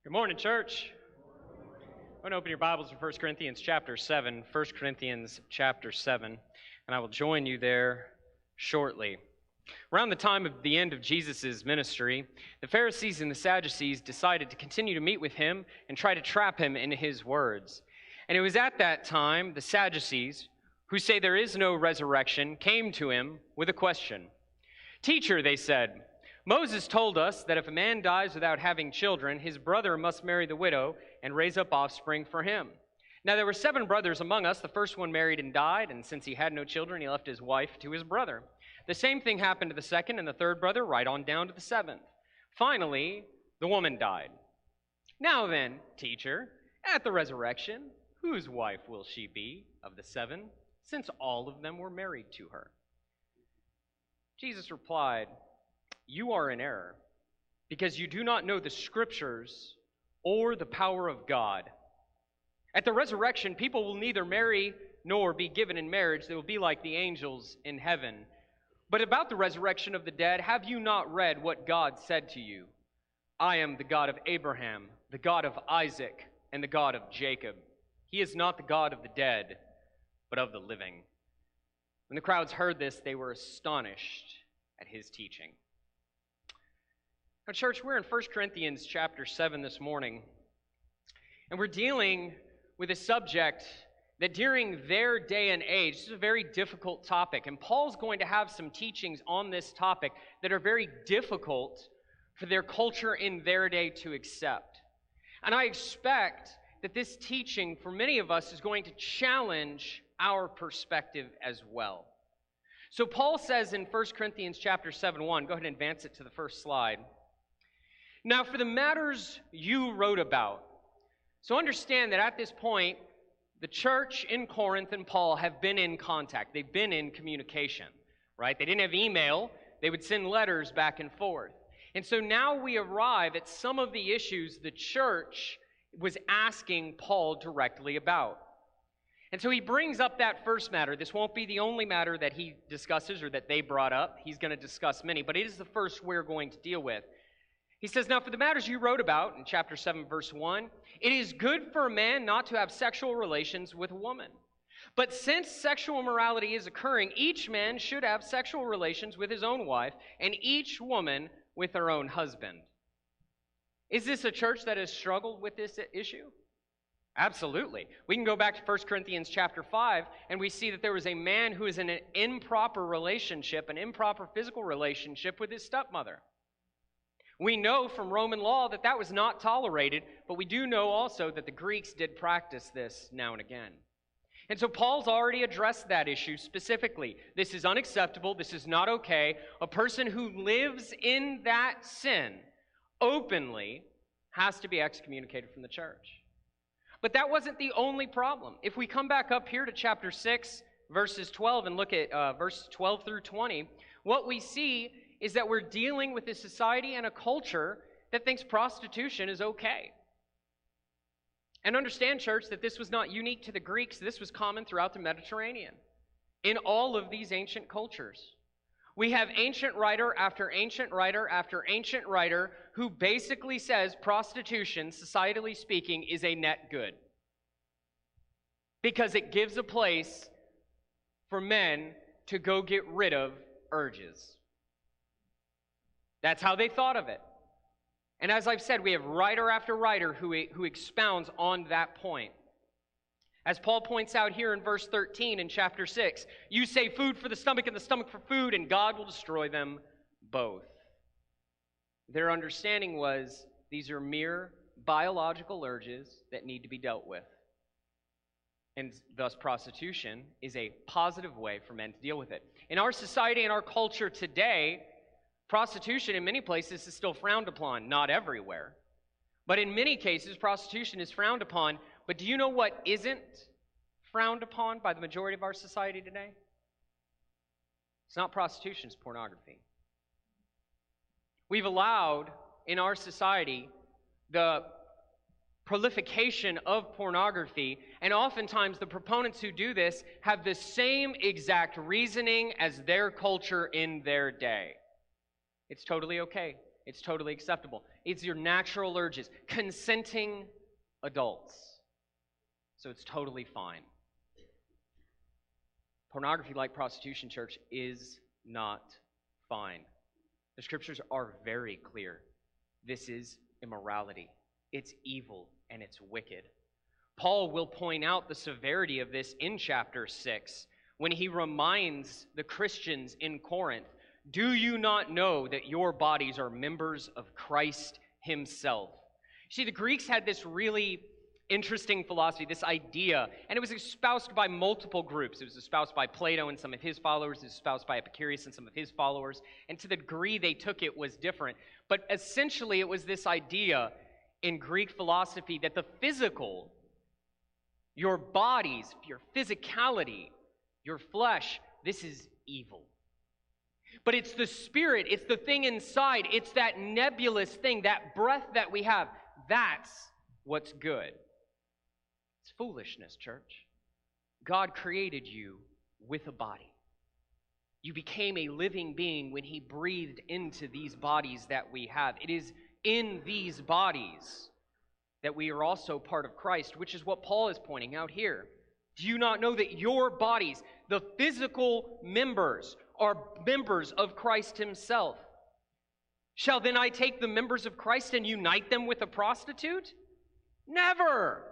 Good morning, church. I want to open your Bibles to 1 Corinthians chapter 7, 1 Corinthians chapter 7, and I will join you there shortly. Around the time of the end of Jesus' ministry, the Pharisees and the Sadducees decided to continue to meet with him and try to trap him in his words. And it was at that time the Sadducees, who say there is no resurrection, came to him with a question. "Teacher," they said, "Moses told us that if a man dies without having children, his brother must marry the widow and raise up offspring for him. Now there were 7 brothers among us. The first one married and died, and since he had no children, he left his wife to his brother. The same thing happened to the second and the third brother, right on down to the 7th. Finally, the woman died. Now then, teacher, at the resurrection, whose wife will she be of the 7, since all of them were married to her?" Jesus replied, "You are in error, because you do not know the Scriptures or the power of God. At the resurrection, people will neither marry nor be given in marriage. They will be like the angels in heaven. But about the resurrection of the dead, have you not read what God said to you? I am the God of Abraham, the God of Isaac, and the God of Jacob. He is not the God of the dead, but of the living." When the crowds heard this, they were astonished at his teaching. Now, church, we're in 1 Corinthians chapter 7 this morning, and we're dealing with a subject that during their day and age, this is a very difficult topic, and Paul's going to have some teachings on this topic that are very difficult for their culture in their day to accept. And I expect that this teaching, for many of us, is going to challenge our perspective as well. So Paul says in 1 Corinthians chapter 7:1, go ahead and advance it to the first slide. "Now for the matters you wrote about." So understand that at this point, the church in Corinth and Paul have been in contact. They've been in communication, right? They didn't have email. They would send letters back and forth. And so now we arrive at some of the issues the church was asking Paul directly about. And so he brings up that first matter. This won't be the only matter that he discusses or that they brought up. He's going to discuss many, but it is the first we're going to deal with. He says, "Now for the matters you wrote about," in chapter 7, verse 1, "it is good for a man not to have sexual relations with a woman. But since sexual immorality is occurring, each man should have sexual relations with his own wife, and each woman with her own husband." Is this a church that has struggled with this issue? Absolutely. We can go back to 1 Corinthians chapter 5, and we see that there was a man who is in an improper relationship, an improper physical relationship with his stepmother. We know from Roman law that that was not tolerated, but we do know also that the Greeks did practice this now and again. And so Paul's already addressed that issue specifically. This is unacceptable. This is not okay. A person who lives in that sin openly has to be excommunicated from the church. But that wasn't the only problem. If we come back up here to chapter 6, verses 12, and look at verses 12 through 20, what we see is that we're dealing with a society and a culture that thinks prostitution is okay. And understand, church, that this was not unique to the Greeks. This was common throughout the Mediterranean, in all of these ancient cultures. We have ancient writer after ancient writer after ancient writer who basically says prostitution, societally speaking, is a net good, because it gives a place for men to go get rid of urges. That's how they thought of it. And as I've said, we have writer after writer who expounds on that point. As Paul points out here in verse 13 in chapter 6, "You say food for the stomach and the stomach for food, and God will destroy them both." Their understanding was these are mere biological urges that need to be dealt with. And thus prostitution is a positive way for men to deal with it. In our society and our culture today, prostitution in many places is still frowned upon, not everywhere. But in many cases, prostitution is frowned upon. But do you know what isn't frowned upon by the majority of our society today? It's not prostitution, it's pornography. We've allowed in our society the proliferation of pornography, and oftentimes the proponents who do this have the same exact reasoning as their culture in their day. It's totally okay. It's totally acceptable. It's your natural urges. Consenting adults. So it's totally fine. Pornography, like prostitution, church, is not fine. The scriptures are very clear. This is immorality. It's evil and it's wicked. Paul will point out the severity of this in chapter 6 when he reminds the Christians in Corinth, do you not know that your bodies are members of Christ himself? See, the Greeks had this really interesting philosophy, this idea, and it was espoused by multiple groups. It was espoused by Plato and some of his followers. It was espoused by Epicurus and some of his followers. And to the degree they took it was different. But essentially it was this idea in Greek philosophy that the physical, your bodies, your physicality, your flesh, this is evil. But it's the spirit, it's the thing inside, it's that nebulous thing, that breath that we have. That's what's good. It's foolishness, church. God created you with a body. You became a living being when he breathed into these bodies that we have. It is in these bodies that we are also part of Christ, which is what Paul is pointing out here. Do you not know that your bodies, the physical members, are members of Christ himself? Shall then I take the members of Christ and unite them with a prostitute? Never!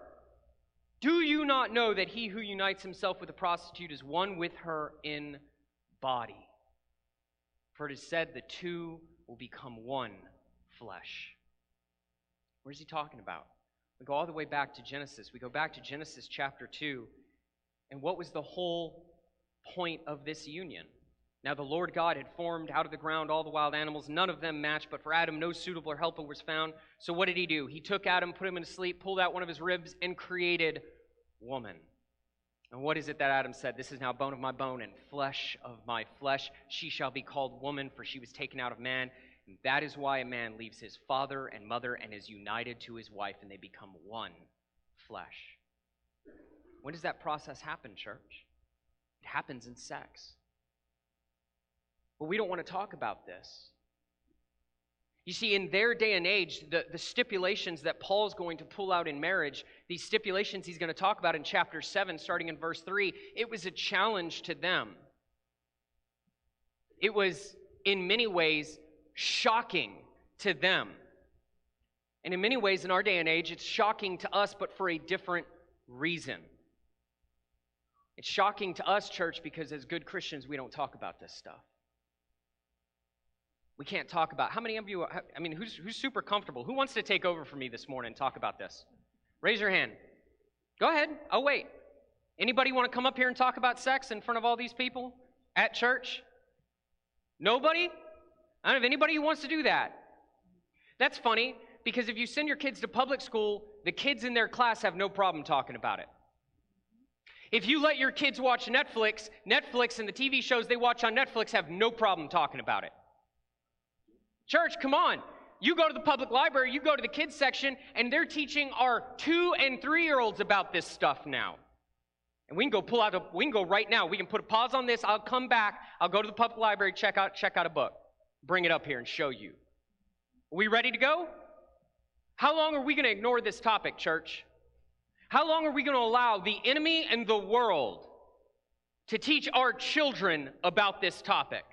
Do you not know that he who unites himself with a prostitute is one with her in body? For it is said the two will become one flesh. What is he talking about? We go all the way back to Genesis. We go back to Genesis chapter 2. And what was the whole point of this union? Now the Lord God had formed out of the ground all the wild animals. None of them matched, but for Adam no suitable helper was found. So what did he do? He took Adam, put him in sleep, pulled out one of his ribs, and created woman. And what is it that Adam said? This is now bone of my bone and flesh of my flesh. She shall be called woman, for she was taken out of man. And that is why a man leaves his father and mother and is united to his wife, and they become one flesh. When does that process happen, church? It happens in sex. But we don't want to talk about this. You see, in their day and age, the stipulations that Paul's going to pull out in marriage, these stipulations he's going to talk about in chapter 7, starting in verse 3, it was a challenge to them. It was, in many ways, shocking to them. And in many ways, in our day and age, it's shocking to us, but for a different reason. It's shocking to us, church, because as good Christians, we don't talk about this stuff. We can't talk about, how many of you, who's super comfortable? Who wants to take over for me this morning and talk about this? Raise your hand. Go ahead, I'll wait. Anybody want to come up here and talk about sex in front of all these people at church? Nobody? I don't know if anybody who wants to do that. That's funny, because if you send your kids to public school, the kids in their class have no problem talking about it. If you let your kids watch Netflix and the TV shows they watch on Netflix have no problem talking about it. Church, come on. You go to the public library, you go to the kids section, and they're teaching our 2- and 3-year-olds about this stuff now. And we can go right now. We can put a pause on this. I'll come back. I'll go to the public library, check out a book. Bring it up here and show you. Are we ready to go? How long are we going to ignore this topic, church? How long are we going to allow the enemy and the world to teach our children about this topic?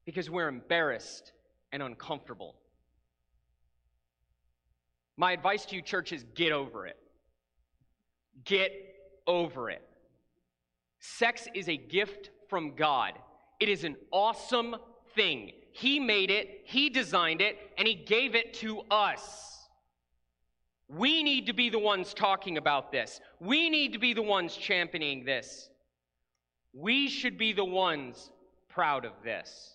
Because we're embarrassed and uncomfortable. My advice to you, church, is get over it. Get over it. Sex is a gift from God. It is an awesome thing. He made it, He designed it, and He gave it to us. We need to be the ones talking about this. We need to be the ones championing this. We should be the ones proud of this.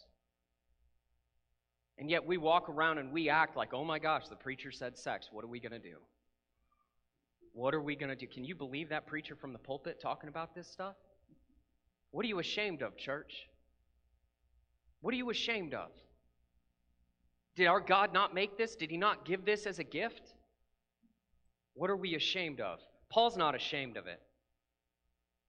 And yet we walk around and we act like, oh my gosh, the preacher said sex. What are we going to do? What are we going to do? Can you believe that preacher from the pulpit talking about this stuff? What are you ashamed of, church? What are you ashamed of? Did our God not make this? Did He not give this as a gift? What are we ashamed of? Paul's not ashamed of it.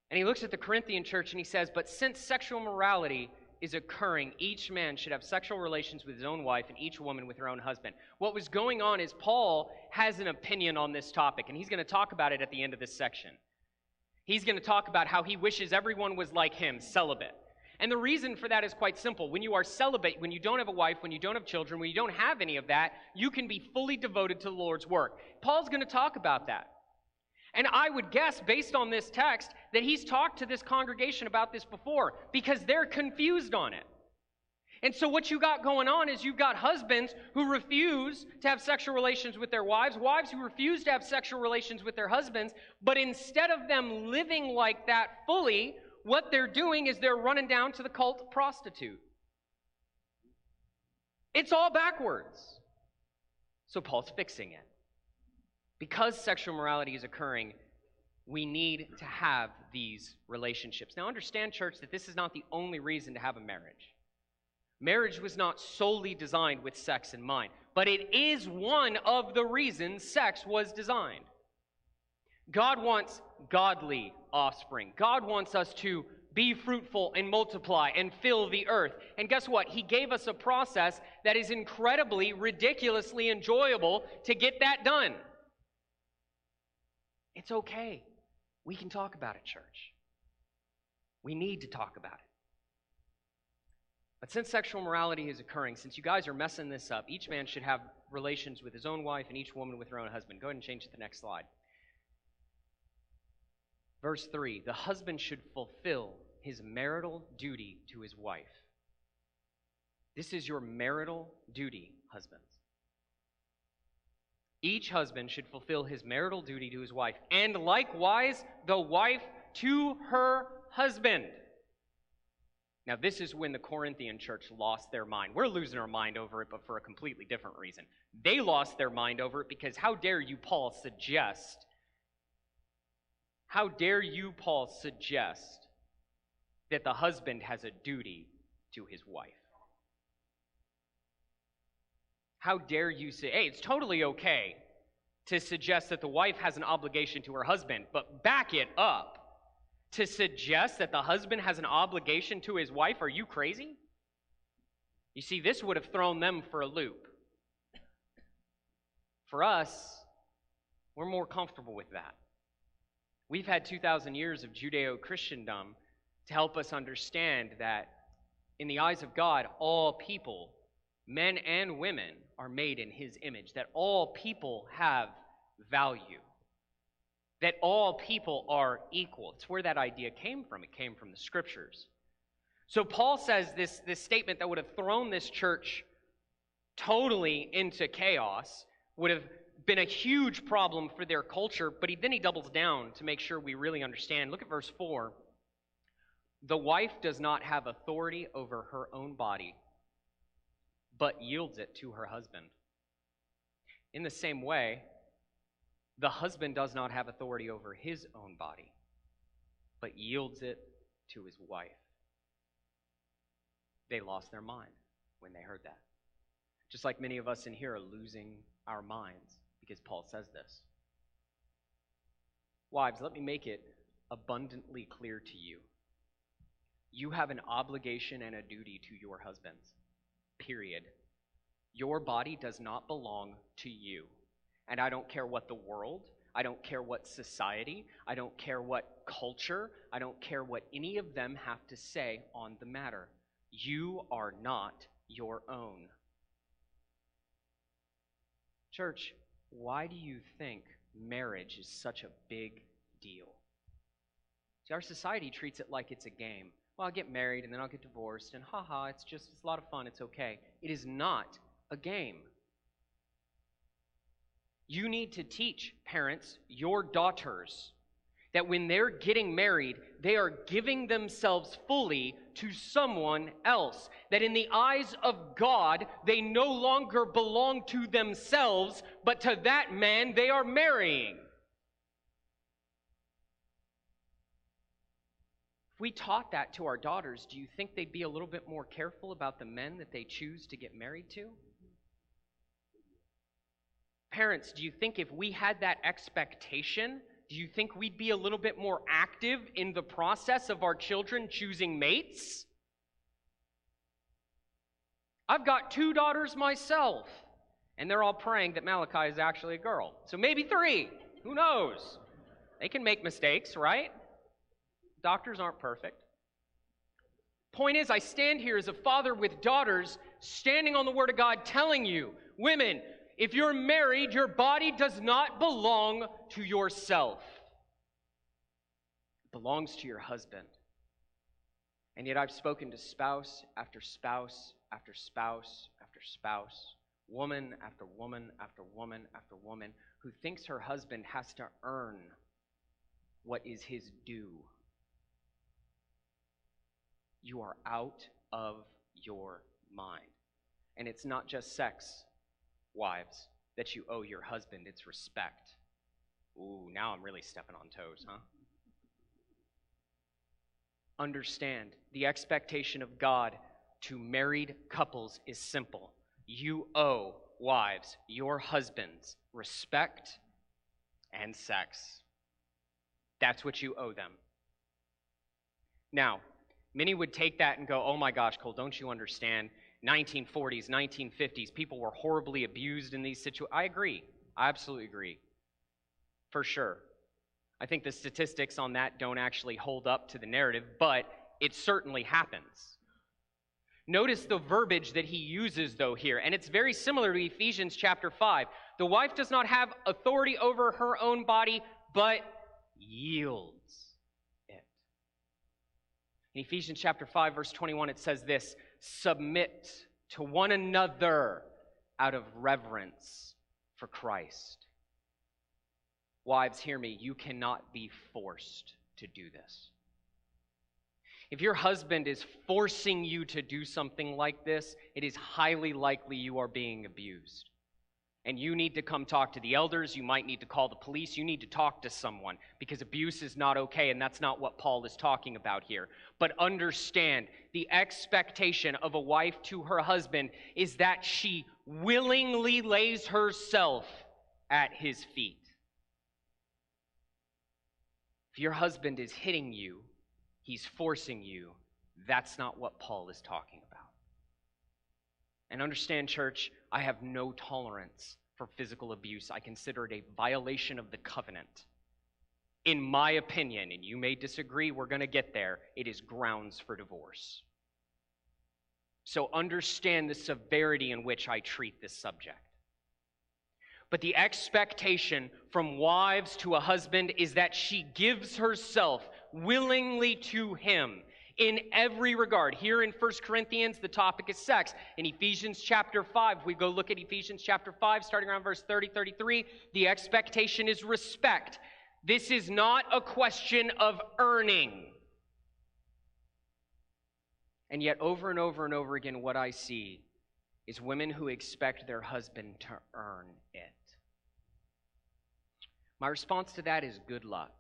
And he looks at the Corinthian church and he says, but since sexual morality is occurring, each man should have sexual relations with his own wife and each woman with her own husband. What was going on is Paul has an opinion on this topic, and he's going to talk about it at the end of this section. He's going to talk about how he wishes everyone was like him, celibate. And the reason for that is quite simple. When you are celibate, when you don't have a wife, when you don't have children, when you don't have any of that, you can be fully devoted to the Lord's work. Paul's going to talk about that. And I would guess, based on this text, that he's talked to this congregation about this before because they're confused on it. And so what you got going on is you've got husbands who refuse to have sexual relations with their wives, wives who refuse to have sexual relations with their husbands, but instead of them living like that fully, what they're doing is they're running down to the cult prostitute. It's all backwards. So Paul's fixing it. Because sexual morality is occurring, we need to have these relationships. Now understand, church, that this is not the only reason to have a marriage. Marriage was not solely designed with sex in mind, but it is one of the reasons sex was designed. God wants godly offspring. God wants us to be fruitful and multiply and fill the earth. And guess what? He gave us a process that is incredibly, ridiculously enjoyable to get that done. It's okay. We can talk about it, church. We need to talk about it. But since sexual morality is occurring, since you guys are messing this up, each man should have relations with his own wife and each woman with her own husband. Go ahead and change to the next slide. Verse 3, the husband should fulfill his marital duty to his wife. This is your marital duty, husbands. Each husband should fulfill his marital duty to his wife, and likewise the wife to her husband. Now, this is when the Corinthian church lost their mind. We're losing our mind over it, but for a completely different reason. They lost their mind over it because how dare you, Paul, suggest that the husband has a duty to his wife? How dare you say, hey, it's totally okay to suggest that the wife has an obligation to her husband, but back it up to suggest that the husband has an obligation to his wife? Are you crazy? You see, this would have thrown them for a loop. For us, we're more comfortable with that. We've had 2,000 years of Judeo-Christendom to help us understand that in the eyes of God, all people, men and women, are made in His image, that all people have value, that all people are equal. It's where that idea came from. It came from the Scriptures. So Paul says this statement that would have thrown this church totally into chaos, would have been a huge problem for their culture, but then he doubles down to make sure we really understand. Look at verse 4. The wife does not have authority over her own body, but yields it to her husband. In the same way, the husband does not have authority over his own body, but yields it to his wife. They lost their mind when they heard that. Just like many of us in here are losing our minds because Paul says this. Wives, let me make it abundantly clear to you. You have an obligation and a duty to your husbands. Period. Your body does not belong to you. And I don't care what the world, I don't care what society, I don't care what culture, I don't care what any of them have to say on the matter. You are not your own. Church, why do you think marriage is such a big deal? See, our society treats it like it's a game. Well, I'll get married and then I'll get divorced and it's a lot of fun, it's okay. It is not a game. You need to teach, parents, your daughters, that when they're getting married, they are giving themselves fully to someone else. That in the eyes of God, they no longer belong to themselves, but to that man they are marrying. If we taught that to our daughters, do you think they'd be a little bit more careful about the men that they choose to get married to? Parents, do you think if we had that expectation, do you think we'd be a little bit more active in the process of our children choosing mates? I've got 2 daughters myself. And they're all praying that Malachi is actually a girl. So maybe 3. Who knows? They can make mistakes, right? Doctors aren't perfect. Point is, I stand here as a father with daughters, standing on the Word of God, telling you, women, if you're married, your body does not belong to yourself. It belongs to your husband. And yet I've spoken to spouse after spouse after spouse after spouse, woman after woman after woman after woman, who thinks her husband has to earn what is his due. You are out of your mind. And it's not just sex, wives, that you owe your husband, it's respect. Ooh, now I'm really stepping on toes, huh? Understand, the expectation of God to married couples is simple. You owe, wives, your husbands, respect and sex. That's what you owe them. Now, many would take that and go, oh my gosh, Cole, don't you understand? 1940s, 1950s, people were horribly abused in these situations. I agree. I absolutely agree. For sure. I think the statistics on that don't actually hold up to the narrative, but it certainly happens. Notice the verbiage that he uses, though, here, and it's very similar to Ephesians chapter 5. The wife does not have authority over her own body, but yields it. In Ephesians chapter 5, verse 21, it says this, submit to one another out of reverence for Christ. Wives, hear me, you cannot be forced to do this. If your husband is forcing you to do something like this, it is highly likely you are being abused. And you need to come talk to the elders, you might need to call the police, you need to talk to someone, because abuse is not okay, and that's not what Paul is talking about here. But understand, the expectation of a wife to her husband is that she willingly lays herself at his feet. If your husband is hitting you, he's forcing you, that's not what Paul is talking about. And understand, church, I have no tolerance for physical abuse. I consider it a violation of the covenant. In my opinion, and you may disagree, we're going to get there, it is grounds for divorce. So understand the severity in which I treat this subject. But the expectation from wives to a husband is that she gives herself willingly to him in every regard. Here in 1 Corinthians, the topic is sex. In Ephesians chapter 5, if we go look at Ephesians chapter 5, starting around verse 30, 33, the expectation is respect. This is not a question of earning. And yet, over and over and over again, what I see is women who expect their husband to earn it. My response to that is good luck.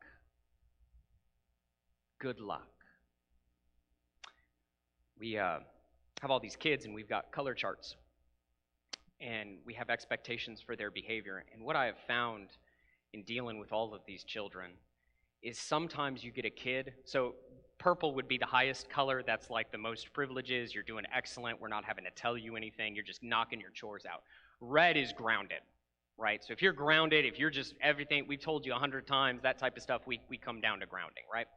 Good luck. We have all these kids and we've got color charts. And we have expectations for their behavior. And what I have found in dealing with all of these children is sometimes you get a kid. So purple would be the highest color. That's like the most privileges. You're doing excellent. We're not having to tell you anything. You're just knocking your chores out. Red is grounded. Right? So if you're grounded, if you're just everything, we've told you 100 times, that type of stuff, we come down to grounding, right?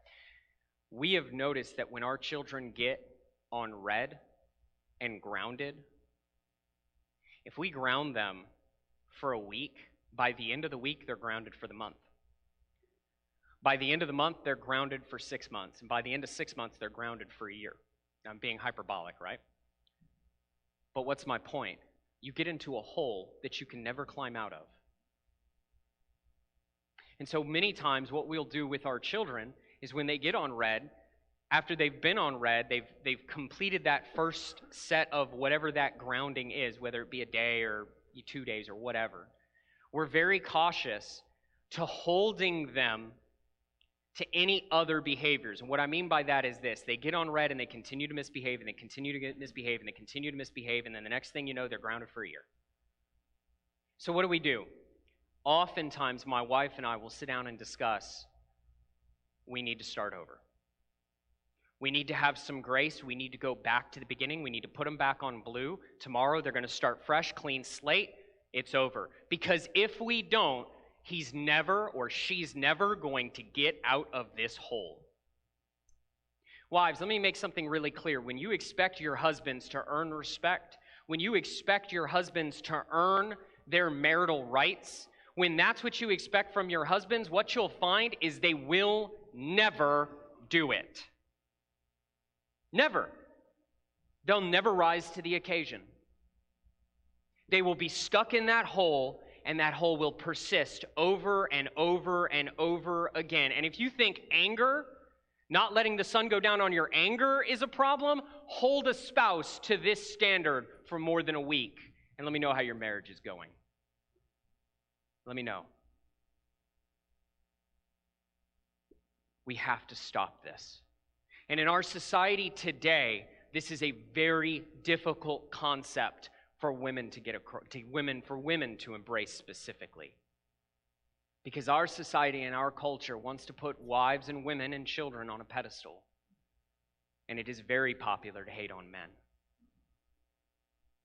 We have noticed that when our children get on red and grounded, if we ground them for a week, by the end of the week, they're grounded for the month. By the end of the month, they're grounded for 6 months. And by the end of 6 months, they're grounded for a year. I'm being hyperbolic, right? But what's my point? You get into a hole that you can never climb out of. And so many times what we'll do with our children is when they get on red, after they've been on red, they've completed that first set of whatever that grounding is, whether it be a day or 2 days or whatever. We're very cautious to holding them to any other behaviors. And what I mean by that is this. They get on red and they continue to misbehave and they continue to misbehave and they continue to misbehave, and then the next thing you know, they're grounded for a year. So what do? Oftentimes, my wife and I will sit down and discuss, we need to start over. We need to have some grace. We need to go back to the beginning. We need to put them back on blue. Tomorrow they're going to start fresh, clean slate. It's over. Because if we don't, he's never or she's never going to get out of this hole. Wives, let me make something really clear. When you expect your husbands to earn respect, when you expect your husbands to earn their marital rights, when that's what you expect from your husbands, what you'll find is they will never do it. Never. They'll never rise to the occasion. They will be stuck in that hole, and that hole will persist over and over and over again. And if you think anger, not letting the sun go down on your anger is a problem, hold a spouse to this standard for more than a week, and let me know how your marriage is going. Let me know. We have to stop this. And in our society today, this is a very difficult concept for women for women to embrace specifically. Because our society and our culture wants to put wives and women and children on a pedestal. And it is very popular to hate on men.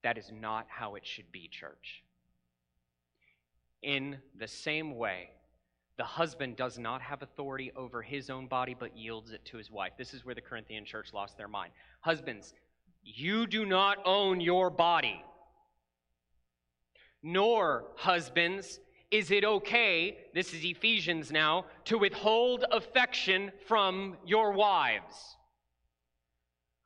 That is not how it should be, church. In the same way, the husband does not have authority over his own body, but yields it to his wife. This is where the Corinthian church lost their mind. Husbands, you do not own your body. Nor, husbands, is it okay, this is Ephesians now, to withhold affection from your wives.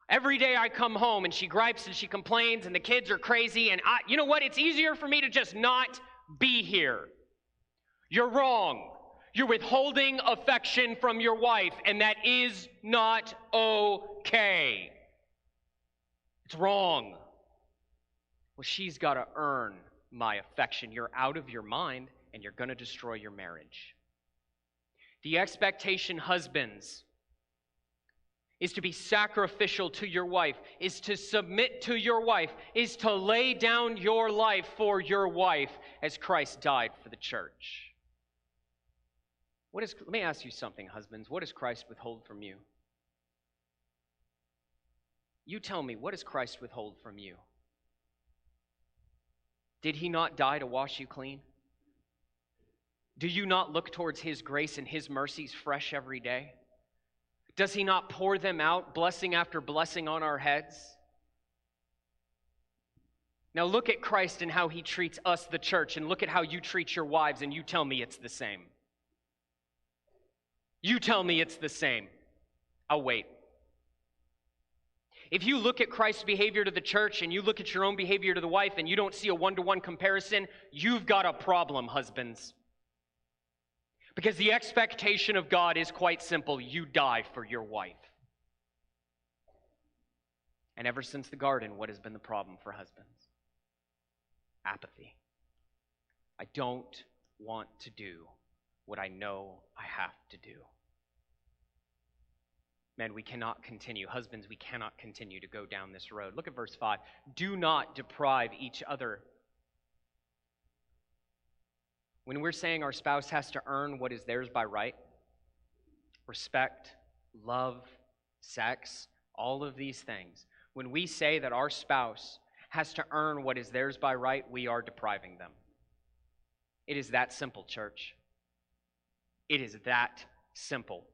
Every day I come home and she gripes and she complains and the kids are crazy and you know what? It's easier for me to just not be here. You're wrong. You're withholding affection from your wife, and that is not okay. It's wrong. Well, she's got to earn my affection. You're out of your mind, and you're going to destroy your marriage. The expectation, husbands, is to be sacrificial to your wife, is to submit to your wife, is to lay down your life for your wife as Christ died for the church. Let me ask you something, husbands. What does Christ withhold from you? You tell me, what does Christ withhold from you? Did he not die to wash you clean? Do you not look towards his grace and his mercies fresh every day? Does he not pour them out, blessing after blessing on our heads? Now look at Christ and how he treats us, the church, and look at how you treat your wives, and you tell me it's the same. You tell me it's the same. I'll wait. If you look at Christ's behavior to the church and you look at your own behavior to the wife and you don't see a one-to-one comparison, you've got a problem, husbands. Because the expectation of God is quite simple. You die for your wife. And ever since the garden, what has been the problem for husbands? Apathy. I don't want to do what I know I have to do. Men, we cannot continue. Husbands, we cannot continue to go down this road. Look at verse 5. Do not deprive each other. When we're saying our spouse has to earn what is theirs by right, respect, love, sex, all of these things, when we say that our spouse has to earn what is theirs by right, we are depriving them. It is that simple, church. It is that simple.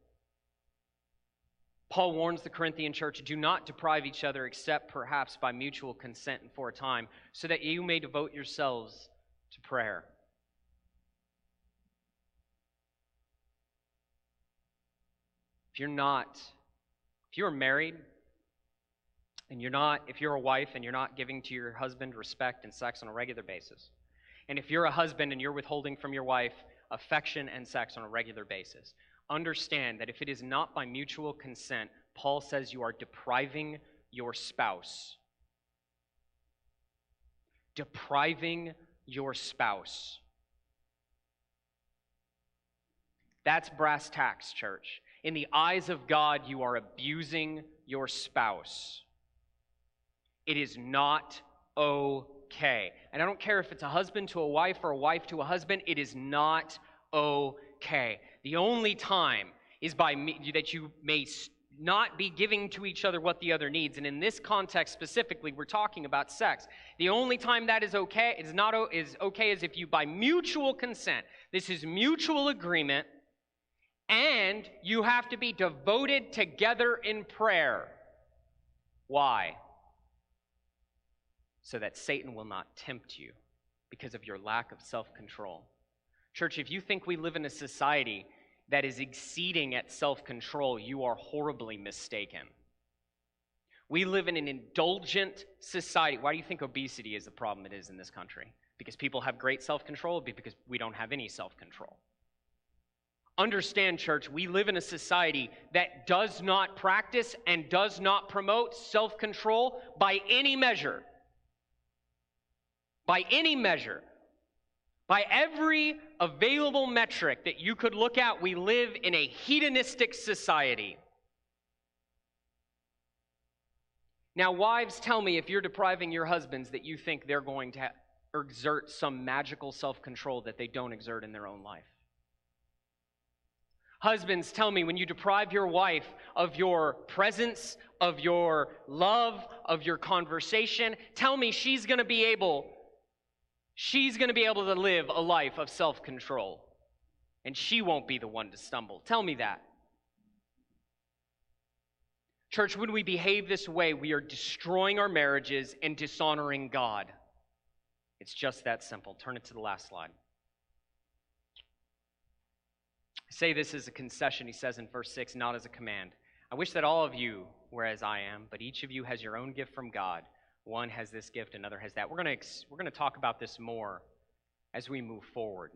Paul warns the Corinthian church, do not deprive each other except perhaps by mutual consent and for a time, so that you may devote yourselves to prayer. If you're married, and if you're a wife and you're not giving to your husband respect and sex on a regular basis, and if you're a husband and you're withholding from your wife affection and sex on a regular basis, understand that if it is not by mutual consent, Paul says you are depriving your spouse. Depriving your spouse. That's brass tacks, church. In the eyes of God, you are abusing your spouse. It is not okay. And I don't care if it's a husband to a wife or a wife to a husband, it is not okay. The only time is that you may not be giving to each other what the other needs. And in this context specifically, we're talking about sex. The only time that is okay is if you, by mutual consent, this is mutual agreement, and you have to be devoted together in prayer. Why? So that Satan will not tempt you because of your lack of self-control. Church, if you think we live in a society that is exceeding at self-control, you are horribly mistaken. We live in an indulgent society. Why do you think obesity is the problem it is in this country? Because people have great self-control? Because we don't have any self-control. Understand, church, we live in a society that does not practice and does not promote self-control by any measure. By any measure. By every available metric that you could look at, we live in a hedonistic society. Now, wives, tell me if you're depriving your husbands that you think they're going to exert some magical self-control that they don't exert in their own life. Husbands, tell me when you deprive your wife of your presence, of your love, of your conversation, tell me she's going to be able to live a life of self-control. And she won't be the one to stumble. Tell me that. Church, when we behave this way, we are destroying our marriages and dishonoring God. It's just that simple. Turn it to the last slide. I say this as a concession, he says in verse 6, not as a command. I wish that all of you were as I am, but each of you has your own gift from God. One has this gift, another has that. We're going to talk about this more as we move forward.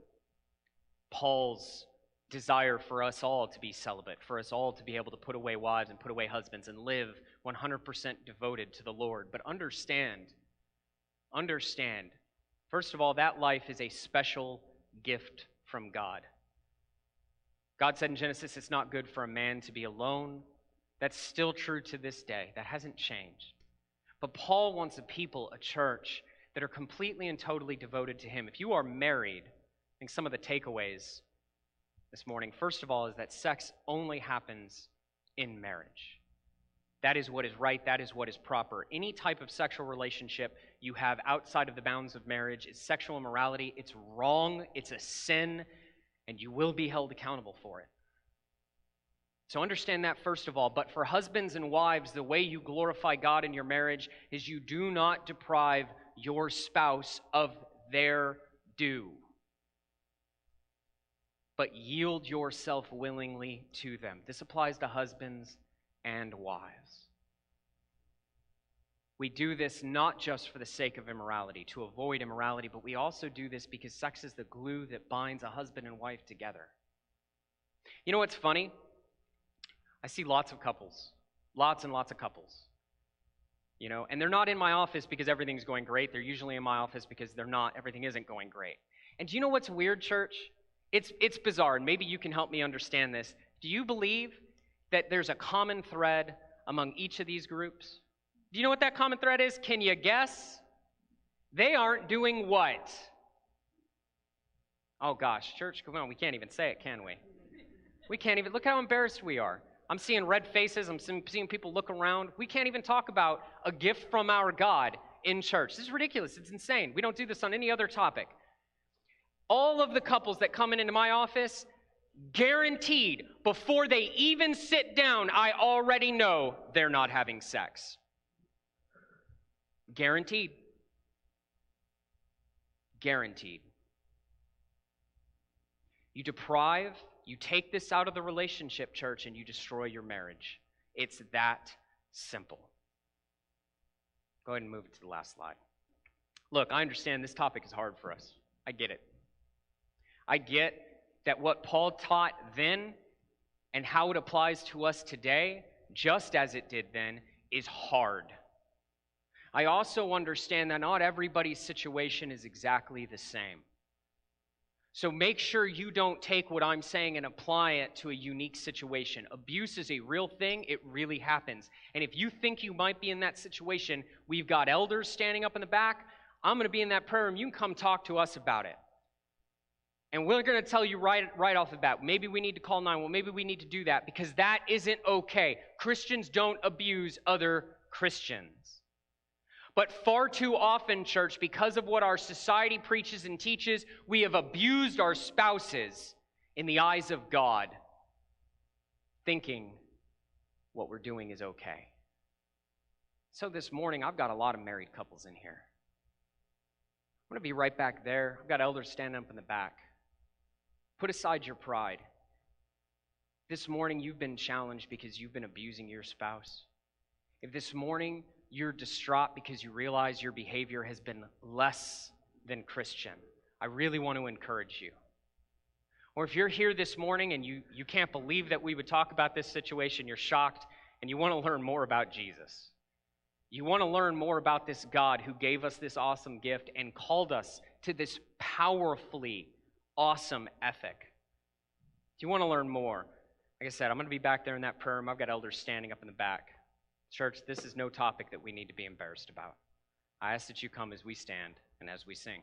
Paul's desire for us all to be celibate, for us all to be able to put away wives and put away husbands and live 100% devoted to the Lord. But understand, first of all, that life is a special gift from God. God said in Genesis, it's not good for a man to be alone. That's still true to this day. That hasn't changed. But Paul wants a people, a church, that are completely and totally devoted to him. If you are married, I think some of the takeaways this morning, first of all, is that sex only happens in marriage. That is what is right. That is what is proper. Any type of sexual relationship you have outside of the bounds of marriage is sexual immorality. It's wrong. It's a sin. And you will be held accountable for it. So understand that first of all. But for husbands and wives, the way you glorify God in your marriage is you do not deprive your spouse of their due, but yield yourself willingly to them. This applies to husbands and wives. We do this not just for the sake of immorality, to avoid immorality, but we also do this because sex is the glue that binds a husband and wife together. You know what's funny? I see lots of couples, lots and lots of couples, and they're not in my office because everything's going great. They're usually in my office because everything isn't going great. And do you know what's weird, church? It's bizarre, and maybe you can help me understand this. Do you believe that there's a common thread among each of these groups? Do you know what that common thread is? Can you guess? They aren't doing what? Oh gosh, church, come on, we can't even say it, can we? We can't even, look how embarrassed we are. I'm seeing red faces, I'm seeing people look around. We can't even talk about a gift from our God in church. This is ridiculous, it's insane. We don't do this on any other topic. All of the couples that come into my office, guaranteed, before they even sit down, I already know they're not having sex. Guaranteed. Guaranteed. You take this out of the relationship, church, and you destroy your marriage. It's that simple. Go ahead and move it to the last slide. Look, I understand this topic is hard for us. I get it. I get that what Paul taught then and how it applies to us today, just as it did then, is hard. I also understand that not everybody's situation is exactly the same. So make sure you don't take what I'm saying and apply it to a unique situation. Abuse is a real thing. It really happens. And if you think you might be in that situation, we've got elders standing up in the back. I'm going to be in that prayer room. You can come talk to us about it. And we're going to tell you right off the bat, maybe we need to call 911, maybe we need to do that, because that isn't okay. Christians don't abuse other Christians. But far too often, church, because of what our society preaches and teaches, we have abused our spouses in the eyes of God, thinking what we're doing is okay. So this morning, I've got a lot of married couples in here. I'm going to be right back there. I've got elders standing up in the back. Put aside your pride. This morning, you've been challenged because you've been abusing your spouse. If this morning you're distraught because you realize your behavior has been less than Christian, I really want to encourage you. Or if you're here this morning and you can't believe that we would talk about this situation, you're shocked, and you want to learn more about Jesus. You want to learn more about this God who gave us this awesome gift and called us to this powerfully awesome ethic. If you want to learn more, like I said, I'm going to be back there in that prayer room. I've got elders standing up in the back. Church, this is no topic that we need to be embarrassed about. I ask that you come as we stand and as we sing.